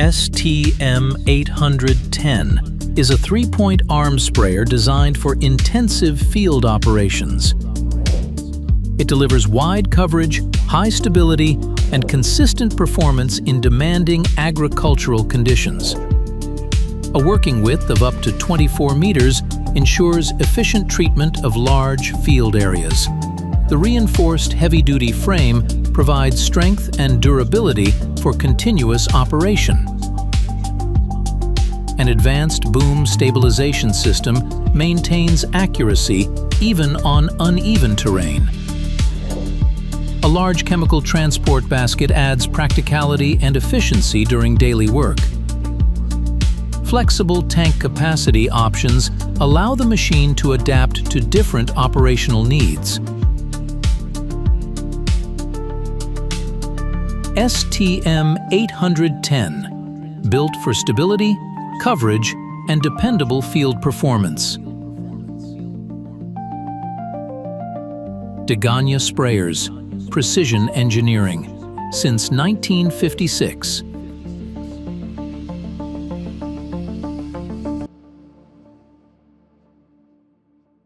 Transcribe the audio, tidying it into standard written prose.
STM 810 is a three-point arm sprayer designed for intensive field operations. It delivers wide coverage, high stability, and consistent performance in demanding agricultural conditions. A working width of up to 24 meters ensures efficient treatment of large field areas. The reinforced heavy-duty frame provides strength and durability for continuous operation. An advanced boom stabilization system maintains accuracy even on uneven terrain. A large chemical transport basket adds practicality and efficiency during daily work. Flexible tank capacity options allow the machine to adapt to different operational needs. STM 810, built for stability, coverage, and dependable field performance. Degania sprayers, precision engineering, since 1956.